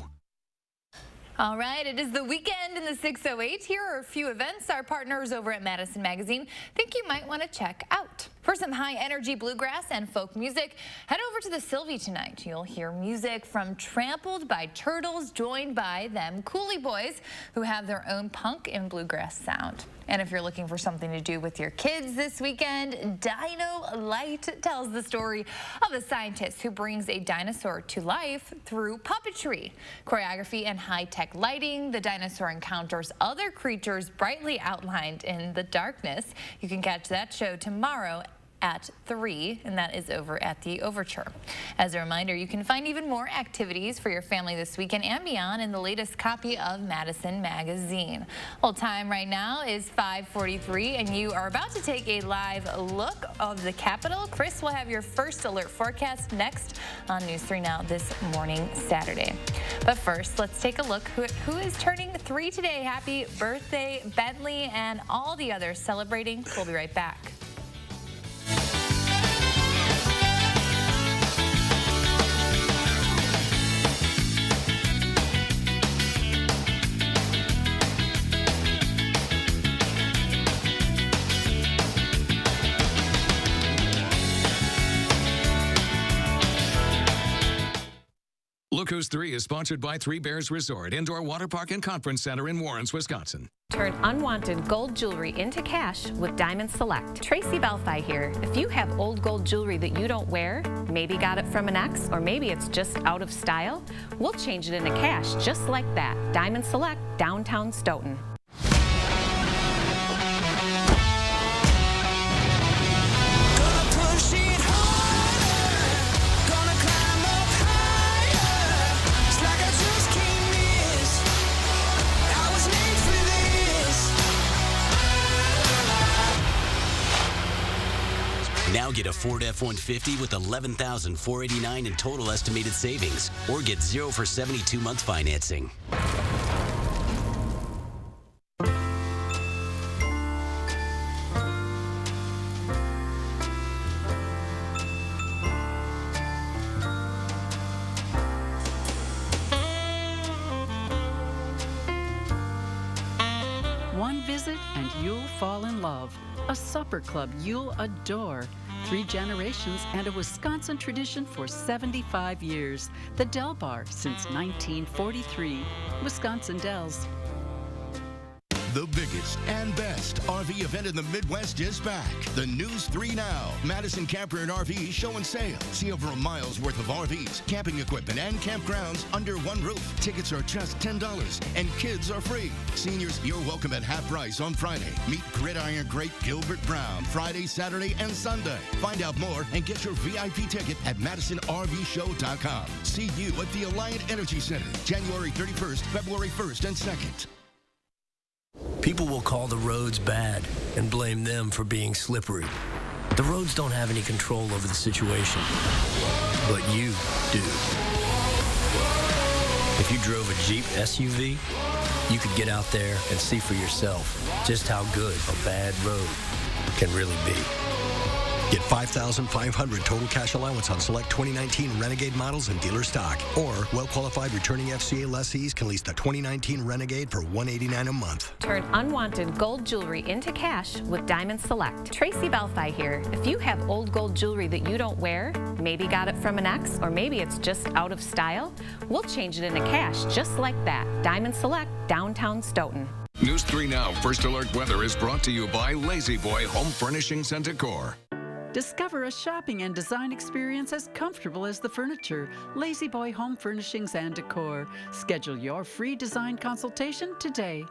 All right, it is the weekend in the 608. Here are a few events our partners over at Madison Magazine think you might want to check out. For some high-energy bluegrass and folk music, head over to the Sylvie tonight. You'll hear music from Trampled by Turtles, joined by them Coolie Boys, who have their own punk and bluegrass sound. And if you're looking for something to do with your kids this weekend, Dino Light tells the story of a scientist who brings a dinosaur to life through puppetry. Choreography and high-tech lighting, the dinosaur encounters other creatures brightly outlined in the darkness. You can catch that show tomorrow at 3, and that is over at the Overture. As a reminder, you can find even more activities for your family this weekend and beyond in the latest copy of Madison Magazine. Well, time right now is 5:43, and you are about to take a live look of the Capitol. Chris will have your first alert forecast next on News 3 Now this morning, Saturday. But first, let's take a look who is turning 3 today. Happy birthday, Bentley, and all the others celebrating. We'll be right back. Look Who's 3 is sponsored by Three Bears Resort, Indoor Water Park and Conference Center in Warrens, Wisconsin. Turn unwanted gold jewelry into cash with Diamond Select. Tracy Belfi here. If you have old gold jewelry that you don't wear, maybe got it from an ex, or maybe it's just out of style, we'll change it into cash just like that. Diamond Select, downtown Stoughton. Now get a Ford F-150 with $11,489 in total estimated savings, or get 0 for 72-month financing. One visit and you'll fall in love. A supper club you'll adore. 3 generations and a Wisconsin tradition for 75 years. The Del Bar since 1943. Wisconsin Dells. The biggest and best RV event in the Midwest is back. The News 3 Now. Madison Camper and RV show and sale. See over a mile's worth of RVs, camping equipment, and campgrounds under one roof. Tickets are just $10 and kids are free. Seniors, you're welcome at half price on Friday. Meet Gridiron Great Gilbert Brown Friday, Saturday, and Sunday. Find out more and get your VIP ticket at MadisonRVShow.com. See you at the Alliant Energy Center, January 31st, February 1st, and 2nd. People will call the roads bad and blame them for being slippery. The roads don't have any control over the situation, but you do. If you drove a Jeep SUV, you could get out there and see for yourself just how good a bad road can really be. Get $5,500 total cash allowance on select 2019 Renegade models and dealer stock. Or well-qualified returning FCA lessees can lease the 2019 Renegade for $189 a month. Turn unwanted gold jewelry into cash with Diamond Select. Tracy Belfi here. If you have old gold jewelry that you don't wear, maybe got it from an ex, or maybe it's just out of style, we'll change it into cash just like that. Diamond Select, downtown Stoughton. News 3 Now First Alert Weather is brought to you by Lazy Boy Home Furnishings and Decor. Discover a shopping and design experience as comfortable as the furniture. Lazy Boy Home Furnishings and Decor. Schedule your free design consultation today.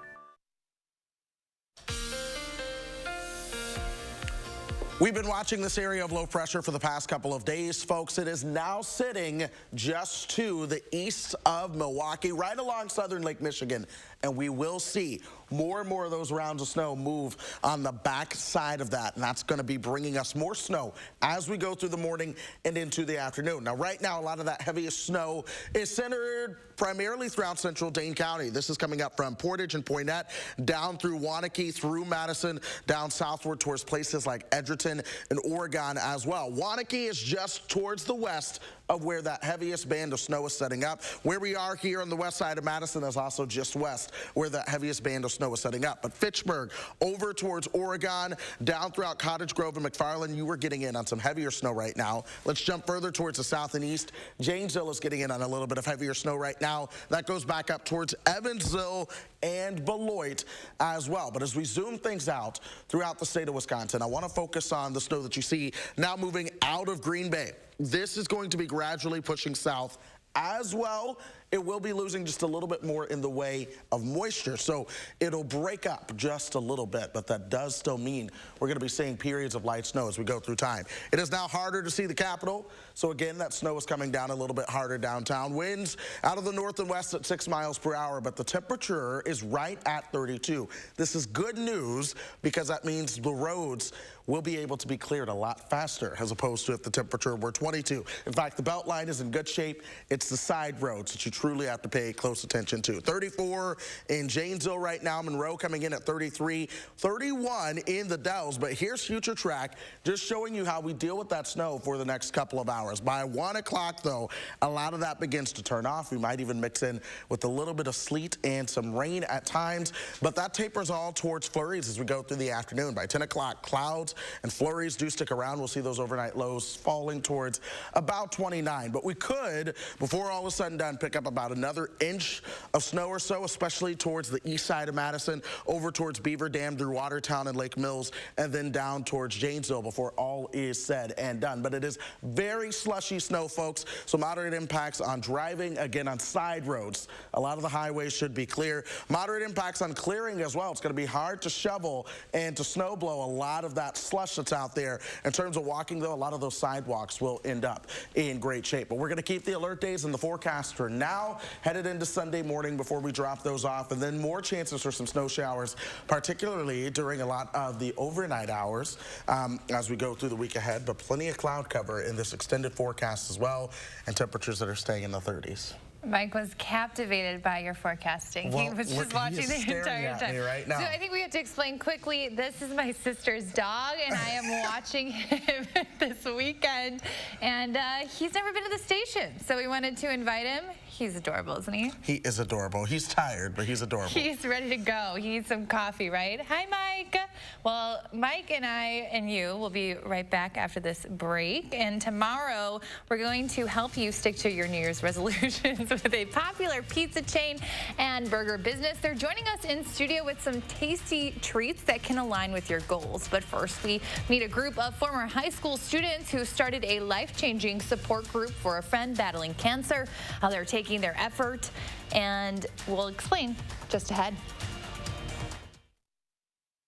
We've been watching this area of low pressure for the past couple of days, folks. It is now sitting just to the east of Milwaukee, right along southern Lake Michigan. And we will see more and more of those rounds of snow move on the back side of that. And that's going to be bringing us more snow as we go through the morning and into the afternoon. Now, right now, a lot of that heaviest snow is centered primarily throughout central Dane County. This is coming up from Portage and Poynette, down through Waunakee, through Madison, down southward towards places like Edgerton and Oregon as well. Waunakee is just towards the west of where that heaviest band of snow is setting up. Where we are here on the west side of Madison is also just west where that heaviest band of snow is setting up. But Fitchburg, over towards Oregon, down throughout Cottage Grove and McFarland, you are getting in on some heavier snow right now. Let's jump further towards the south and east. Janesville is getting in on a little bit of heavier snow right now. That goes back up towards Evansville and Beloit as well. But as we zoom things out throughout the state of Wisconsin, I want to focus on the snow that you see now moving out of Green Bay. This is going to be gradually pushing south as well. It will be losing just a little bit more in the way of moisture, so it'll break up just a little bit, but that does still mean we're going to be seeing periods of light snow as we go through time. It is now harder to see the Capitol, so again, that snow is coming down a little bit harder downtown. Winds out of the north and west at 6 miles per hour, but the temperature is right at 32. This is good news because that means the roads will be able to be cleared a lot faster as opposed to if the temperature were 22. In fact, the belt line is in good shape. It's the side roads that you truly have to pay close attention to. 34 in Janesville right now. Monroe coming in at 33. 31 in the Dells. But here's Future Track just showing you how we deal with that snow for the next couple of hours. By 1 o'clock, though, a lot of that begins to turn off. We might even mix in with a little bit of sleet and some rain at times. But that tapers all towards flurries as we go through the afternoon. By 10 o'clock, clouds and flurries do stick around. We'll see those overnight lows falling towards about 29. But we could, before all is said and done, pick up about another inch of snow or so, especially towards the east side of Madison, over towards Beaver Dam through Watertown and Lake Mills, and then down towards Janesville before all is said and done. But it is very slushy snow, folks, so moderate impacts on driving, again, on side roads. A lot of the highways should be clear. Moderate impacts on clearing as well. It's going to be hard to shovel and to snow blow a lot of that slush that's out there. In terms of walking, though, a lot of those sidewalks will end up in great shape. But we're going to keep the alert days in the forecast for now, headed into Sunday morning before we drop those off, and then more chances for some snow showers, particularly during a lot of the overnight hours as we go through the week ahead. But plenty of cloud cover in this extended forecast as well, and temperatures that are staying in the 30s. Mike was captivated by your forecasting. Well, he was just watching the entire time. Right now. So I think we have to explain quickly, this is my sister's dog, and I am watching him this weekend. And he's never been to the station, so we wanted to invite him. He's adorable, isn't he? He is adorable. He's tired, but he's adorable. He's ready to go. He needs some coffee, right? Hi, Mike. Well, Mike and I and you will be right back after this break. And tomorrow, we're going to help you stick to your New Year's resolutions with a popular pizza chain and burger business. They're joining us in studio with some tasty treats that can align with your goals. But first, we meet a group of former high school students who started a life-changing support group for a friend battling cancer, how they're taking their effort, and we'll explain just ahead.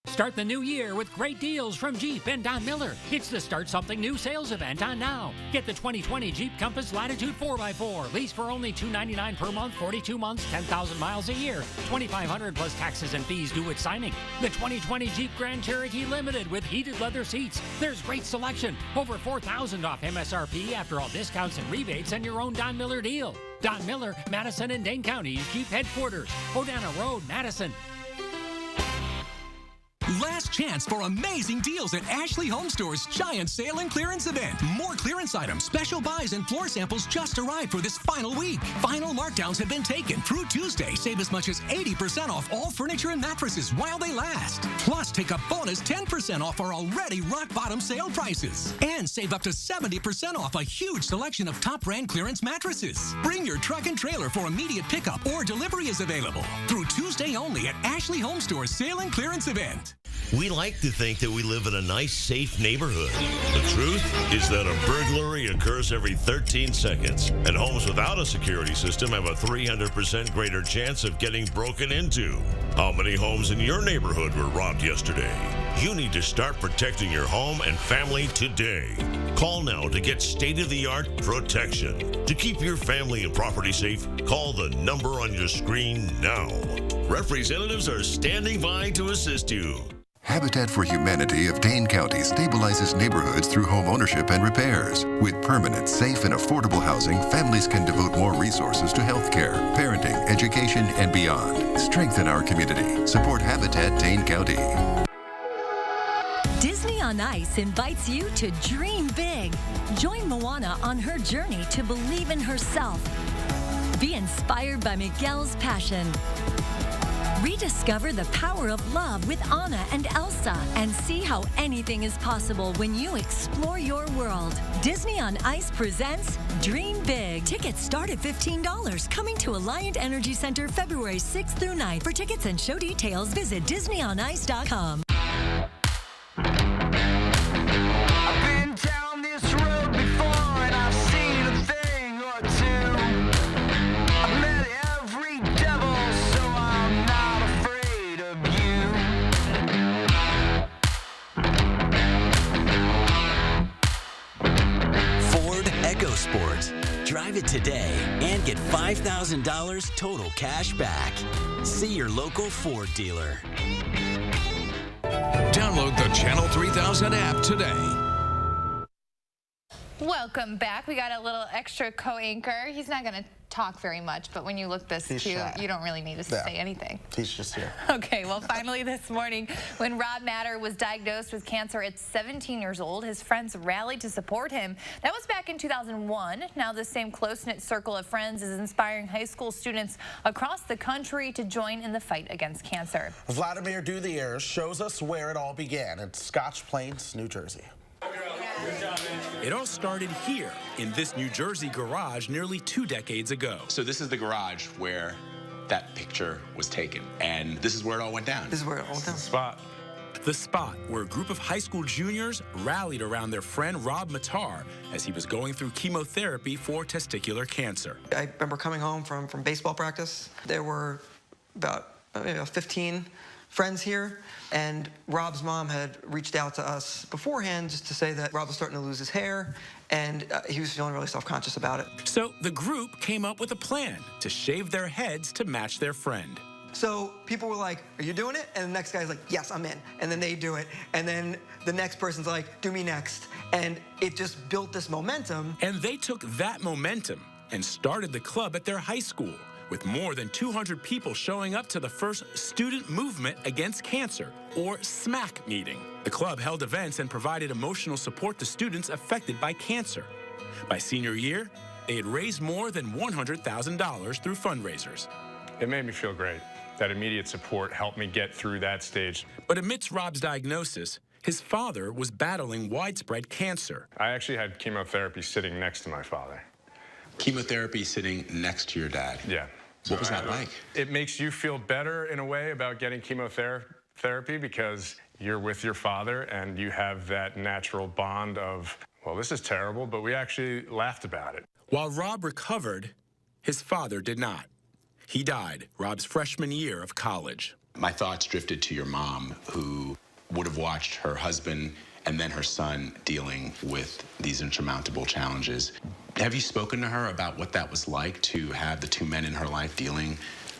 Start the new year with great deals from Jeep and Don Miller. It's the Start Something New sales event on now. Get the 2020 Jeep Compass Latitude 4x4. Lease for only $299 per month, 42 months, 10,000 miles a year. $2,500 plus taxes and fees due at signing. The 2020 Jeep Grand Cherokee Limited with heated leather seats. There's great selection. Over $4,000 off MSRP after all discounts and rebates and your own Don Miller deal. Don Miller, Madison and Dane County's Jeep headquarters. Odana Road, Madison. Last chance for amazing deals at Ashley Home Store's giant sale and clearance event. More clearance items, special buys, and floor samples just arrived for this final week. Final markdowns have been taken. Through Tuesday, save as much as 80% off all furniture and mattresses while they last. Plus, take a bonus 10% off our already rock-bottom sale prices. And save up to 70% off a huge selection of top brand clearance mattresses. Bring your truck and trailer for immediate pickup or delivery is available. Through Tuesday only at Ashley Home Store's sale and clearance event. We like to think that we live in a nice, safe neighborhood. The truth is that a burglary occurs every 13 seconds, and homes without a security system have a 300% greater chance of getting broken into. How many homes in your neighborhood were robbed yesterday? You need to start protecting your home and family today. Call now to get state-of-the-art protection. To keep your family and property safe, call the number on your screen now. Representatives are standing by to assist you. Habitat for Humanity of Dane County stabilizes neighborhoods through home ownership and repairs. With permanent, safe, and affordable housing, families can devote more resources to healthcare, parenting, education, and beyond. Strengthen our community. Support Habitat Dane County. Disney on Ice invites you to dream big. Join Moana on her journey to believe in herself. Be inspired by Miguel's passion. Rediscover the power of love with Anna and Elsa and see how anything is possible when you explore your world. Disney on Ice presents Dream Big. Tickets start at $15. Coming to Alliant Energy Center February 6th through 9th. For tickets and show details, visit DisneyOnIce.com. Sports. Drive it today and get $5,000 total cash back. See your local Ford dealer. Download the Channel 3000 app today. Welcome back. We got a little extra co-anchor. He's not going to talk very much, but when you look this He's cute, shy. you don't really need to say anything. He's just here. Okay, well, finally this morning, when Rob Matter was diagnosed with cancer at 17 years old, his friends rallied to support him. That was back in 2001. Now the same close-knit circle of friends is inspiring high school students across the country to join in the fight against cancer. Vladimir Duthiers shows us where it all began in Scotch Plains, New Jersey. It all started here in this New Jersey garage nearly 2 decades ago. So this is the garage where that picture was taken, and this is where it all went down. This is where it all went down. The spot where a group of high school juniors rallied around their friend Rob Matar as he was going through chemotherapy for testicular cancer. I remember coming home from baseball practice. There were about 15 friends here, and Rob's mom had reached out to us beforehand just to say that Rob was starting to lose his hair, and he was feeling really self-conscious about it. So the group came up with a plan to shave their heads to match their friend. So people were like, "Are you doing it?" And the next guy's like, "Yes, I'm in." And then they do it. And then the next person's like, "Do me next." And it just built this momentum. And they took that momentum and started the club at their high school, with more than 200 people showing up to the first Student Movement Against Cancer, or SMAC, meeting. The club held events and provided emotional support to students affected by cancer. By senior year, they had raised more than $100,000 through fundraisers. It made me feel great. That immediate support helped me get through that stage. But amidst Rob's diagnosis, his father was battling widespread cancer. I actually had chemotherapy sitting next to my father. Chemotherapy sitting next to your dad? Yeah. What was that like? It makes you feel better in a way about getting chemotherapy because you're with your father and you have that natural bond of, well, this is terrible, but we actually laughed about it. While Rob recovered, his father did not. He died Rob's freshman year of college. My thoughts drifted to your mom, who would have watched her husband and then her son dealing with these insurmountable challenges. Have you spoken to her about what that was like to have the two men in her life dealing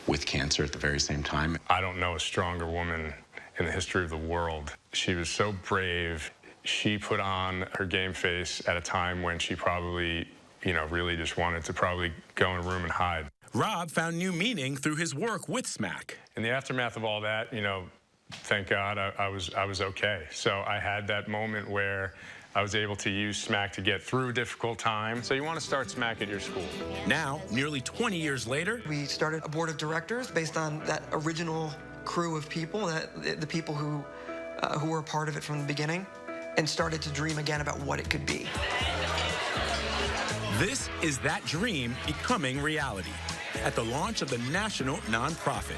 with cancer at the very same time? I don't know a stronger woman in the history of the world. She was so brave. She put on her game face at a time when she probably, really just wanted to probably go in a room and hide. Rob found new meaning through his work with SMAC. In the aftermath of all that, thank God I was okay. So I had that moment where I was able to use SMAC to get through a difficult time. So you want to start SMAC at your school. Now, nearly 20 years later, we started a board of directors based on that original crew of people, the people who were a part of it from the beginning, and started to dream again about what it could be. This is that dream becoming reality at the launch of the national nonprofit.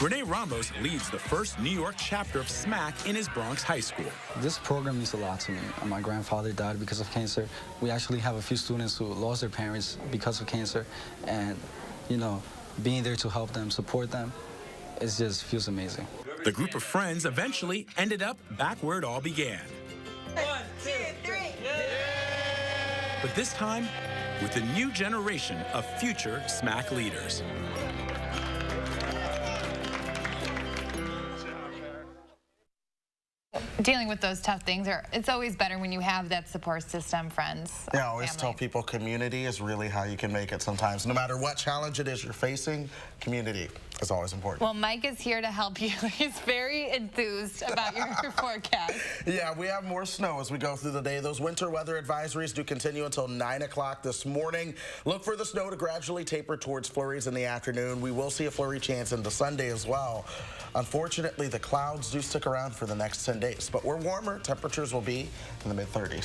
Renee Ramos leads the first New York chapter of SMAC in his Bronx high school. This program means a lot to me. My grandfather died because of cancer. We actually have a few students who lost their parents because of cancer. And, being there to help them, support them, it just feels amazing. The group of friends eventually ended up back where it all began. 1, 2, 3. But this time, with a new generation of future SMAC leaders. Dealing with those tough things, it's always better when you have that support system, friends. Yeah, I always tell people community is really how you can make it sometimes. No matter what challenge it is you're facing, community is always important. Well, Mike is here to help you. He's very enthused about your forecast. Yeah, we have more snow as we go through the day. Those winter weather advisories do continue until 9 o'clock this morning. Look for the snow to gradually taper towards flurries in the afternoon. We will see a flurry chance into Sunday as well. Unfortunately, the clouds do stick around for the next 10 days, but we're warmer. Temperatures will be in the mid-30s.